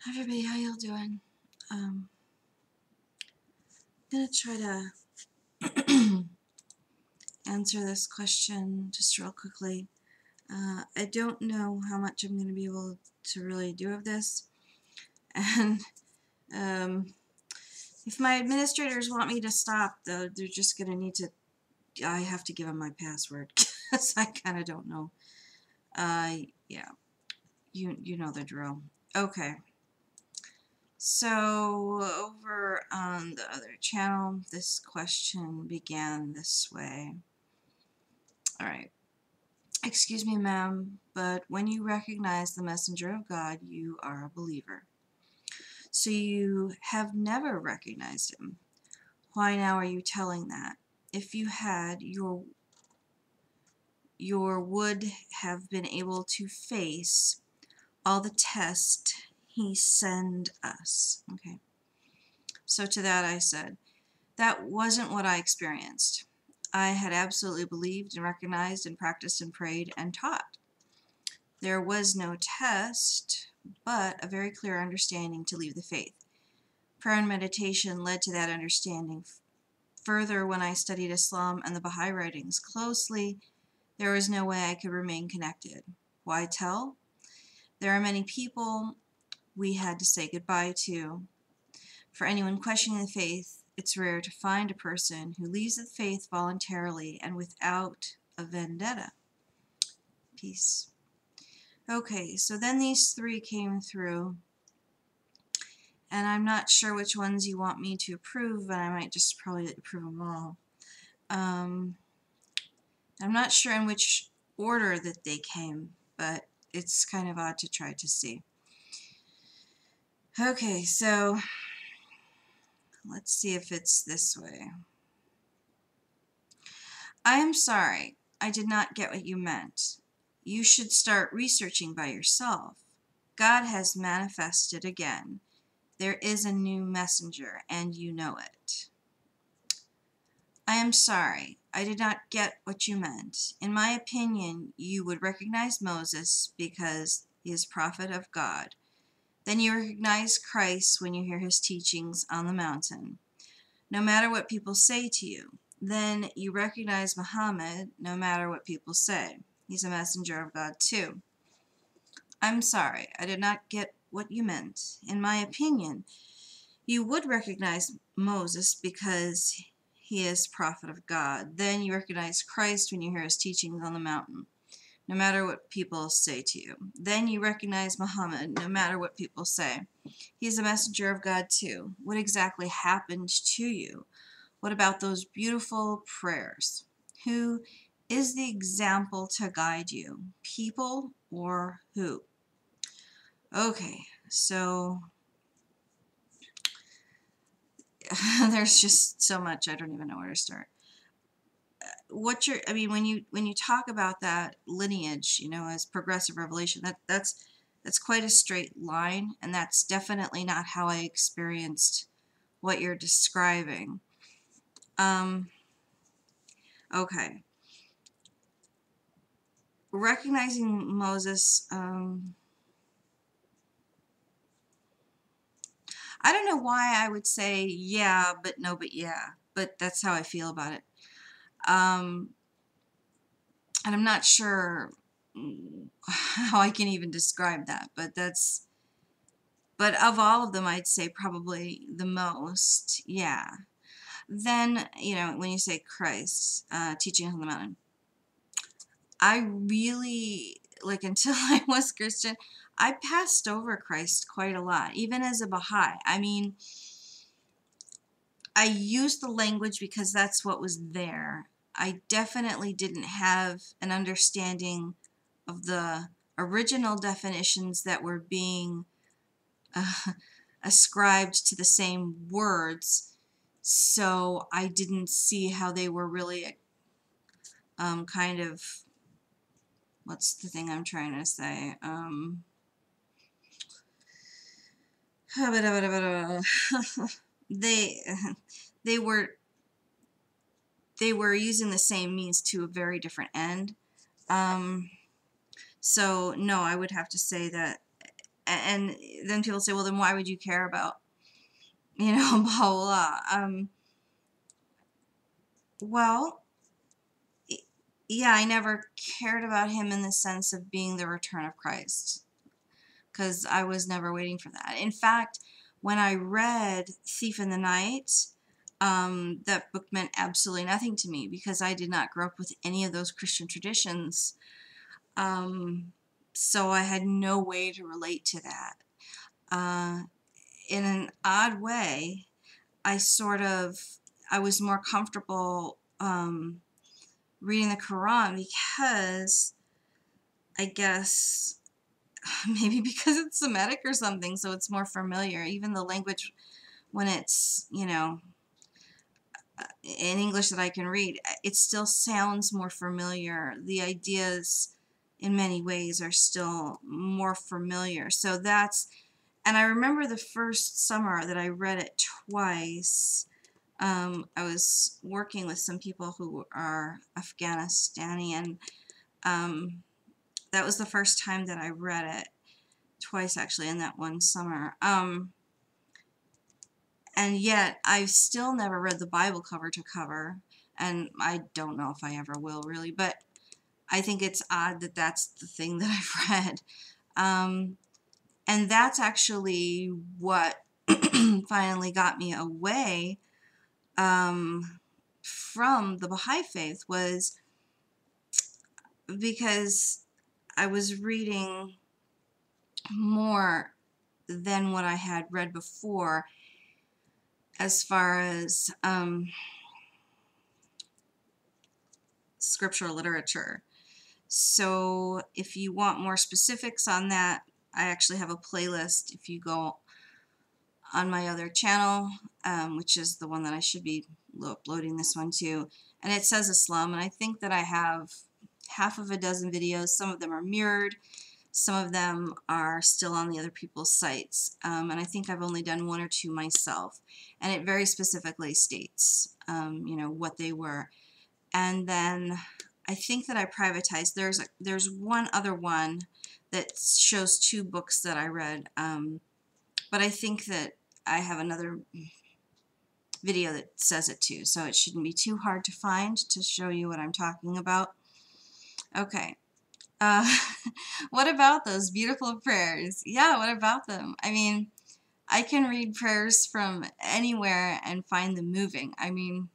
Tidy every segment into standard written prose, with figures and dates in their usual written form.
Hi everybody, how y'all doing? I'm gonna try to answer this question just real quickly. I don't know how much I'm gonna be able to really do of this, and if my administrators want me to stop, though, they're just gonna need to. I have to give them my password because I kind of don't know. Yeah, you know the drill. Okay. So over on the other channel, this question began this way. All right. Excuse me, ma'am, but when you recognize the messenger of God, you are a believer. So you have never recognized him. Why now are you telling that? If you had, your would have been able to face all the tests he send us. Okay. So to that I said, that wasn't what I experienced. I had absolutely believed and recognized and practiced and prayed and taught. There was no test, but a very clear understanding to leave the faith. Prayer and meditation led to that understanding. Further, when I studied Islam and the Baha'i writings closely, there was no way I could remain connected. Why tell? There are many people we had to say goodbye to. For anyone questioning the faith, it's rare to find a person who leaves the faith voluntarily and without a vendetta. Peace. Okay, so then these three came through, and I'm not sure which ones you want me to approve, but I might just probably approve them all. I'm not sure in which order that they came, but it's kind of odd to try to see. Okay, so let's see if it's this way. I am sorry, I did not get what you meant. You should start researching by yourself. God has manifested again. There is a new messenger, and you know it. I am sorry, I did not get what you meant. In my opinion, you would recognize Moses because he is prophet of God. Then you recognize Christ when you hear his teachings on the mountain, no matter what people say to you. Then you recognize Muhammad no matter what people say. He's a messenger of God too. I'm sorry, I did not get what you meant. In my opinion, you would recognize Moses because he is prophet of God. Then you recognize Christ when you hear his teachings on the mountain, no matter what people say to you. Then you recognize Muhammad no matter what people say. He is a messenger of God too. What exactly happened to you? What about those beautiful prayers? Who is the example to guide you? People or who? Okay, so there's just so much, I don't even know where to start. I mean, when you talk about that lineage, as progressive revelation, that's quite a straight line, and that's definitely not how I experienced what you're describing. Okay. Recognizing Moses, I don't know why I would say yeah, but no, but yeah, but that's how I feel about it. And I'm not sure how I can even describe that, but of all of them, I'd say probably the most, yeah. Then, when you say Christ, teaching on the mountain, I really, until I was Christian, I passed over Christ quite a lot, even as a Baha'i. I mean, I used the language because that's what was there. I definitely didn't have an understanding of the original definitions that were being ascribed to the same words, so I didn't see how they were really kind of, what's the thing I'm trying to say? they they were using the same means to a very different end. So no, I would have to say that and then people say, well, then why would you care about, you know, blah, blah, blah. Well, yeah, I never cared about him in the sense of being the return of Christ, because I was never waiting for that. In fact, when I read Thief in the Night, that book meant absolutely nothing to me because I did not grow up with any of those Christian traditions. So I had no way to relate to that. In an odd way, I was more comfortable reading the Quran because I guess maybe because it's Semitic or something, so it's more familiar. Even the language, when it's, you know, in English that I can read, it still sounds more familiar. The ideas in many ways are still more familiar. So that's, and I remember the first summer that I read it twice. I was working with some people who are Afghanistani, and that was the first time that I read it, twice actually, in that one summer. And yet I've still never read the Bible cover to cover, and I don't know if I ever will really, but I think it's odd that that's the thing that I've read. And that's actually what finally got me away from the Baha'i faith, was because I was reading more than what I had read before as far as scriptural literature. So if you want more specifics on that, I actually have a playlist if you go on my other channel, which is the one that I should be uploading this one to, and it says Islam, and I think that I have half of a dozen videos. Some of them are mirrored, some of them are still on the other people's sites, and I think I've only done one or two myself, and it very specifically states, you know, what they were. And then I think that I privatized. There's one other one that shows two books that I read, but I think that I have another video that says it too, so it shouldn't be too hard to find to show you what I'm talking about. Okay. What about those beautiful prayers? Yeah, what about them? I mean, I can read prayers from anywhere and find them moving. I mean,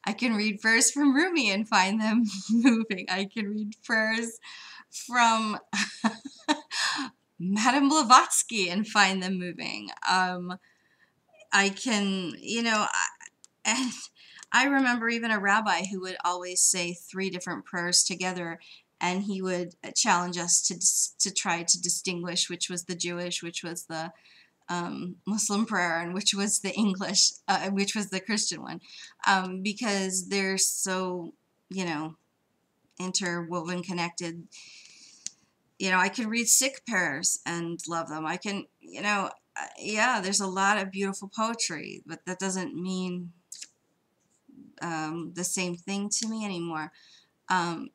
I can read prayers from Rumi and find them moving. I can read prayers from Madame Blavatsky and find them moving. I can, you know, and I remember even a rabbi who would always say 3 different prayers together, and he would challenge us to try to distinguish which was the Jewish, which was the Muslim prayer, and which was the English, which was the Christian one, because they're so, you know, interwoven, connected. You know, I can read Sikh prayers and love them. I can, you know, yeah, there's a lot of beautiful poetry, but that doesn't mean the same thing to me anymore.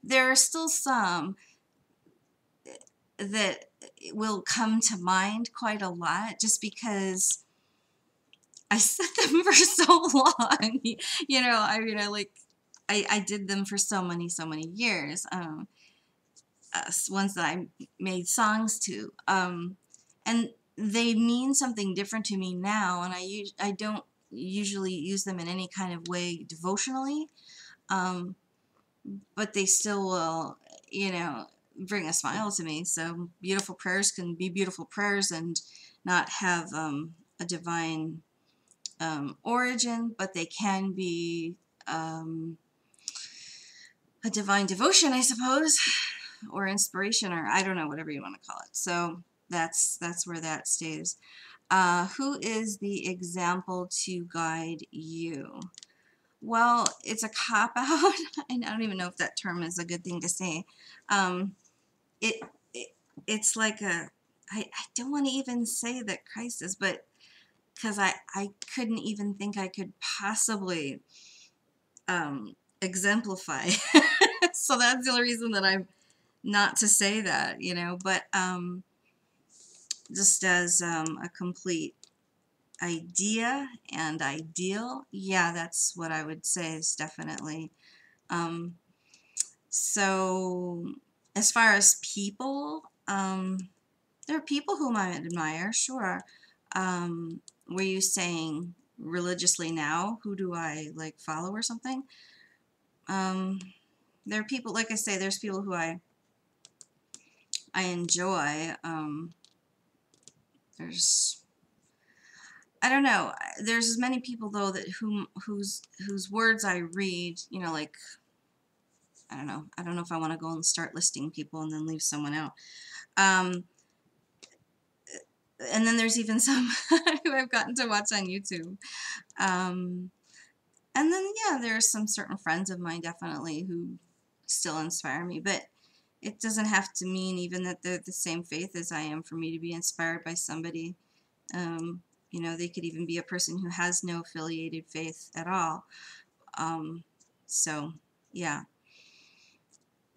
There are still some that will come to mind quite a lot just because I said them for so long. You know, I mean, I did them for so many years. Ones that I made songs to, and they mean something different to me now, and I don't usually use them in any kind of way devotionally, but they still will, you know, bring a smile to me. So beautiful prayers can be beautiful prayers and not have a divine origin, but they can be a divine devotion, I suppose, or inspiration, or I don't know, whatever you want to call it. So that's where that stays. Who is the example to guide you? Well, it's a cop-out. I don't even know if that term is a good thing to say. It, it's like I don't want to even say that Christ is, but because I couldn't even think I could possibly exemplify. So that's the only reason that I'm not to say that, you know, but just as a complete idea and ideal, yeah, that's what I would say is definitely. Um, so as far as people, there are people whom I admire, sure. Were you saying religiously now? Who do I like follow or something? Um, there are people, like I say, there's people who I enjoy. There's I don't know. There's as many people though that whose words I read, you know, like I don't know. I don't know if I want to go and start listing people and then leave someone out. Um, and then there's even some who I've gotten to watch on YouTube. Um, and then yeah, there are some certain friends of mine definitely who still inspire me, but it doesn't have to mean even that they're the same faith as I am for me to be inspired by somebody. You know, they could even be a person who has no affiliated faith at all. So yeah,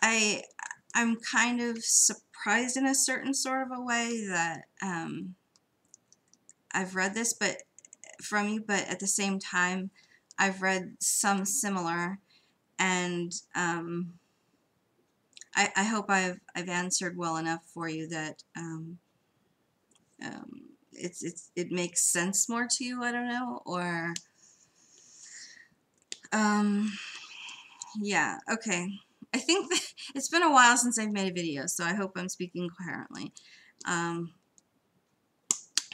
I I'm kind of surprised in a certain sort of a way that I've read this, but from you, but at the same time, I've read some similar, and I hope I've answered well enough for you that it makes sense more to you. I don't know, or um, yeah, okay. I think that it's been a while since I've made a video, so I hope I'm speaking coherently. Um,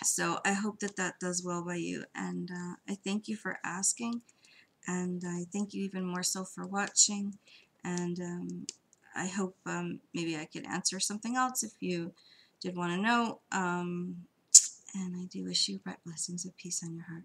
so I hope that that does well by you, and I thank you for asking, and I thank you even more so for watching, and I hope maybe I could answer something else if you did want to know, and I do wish you bright blessings of peace on your heart.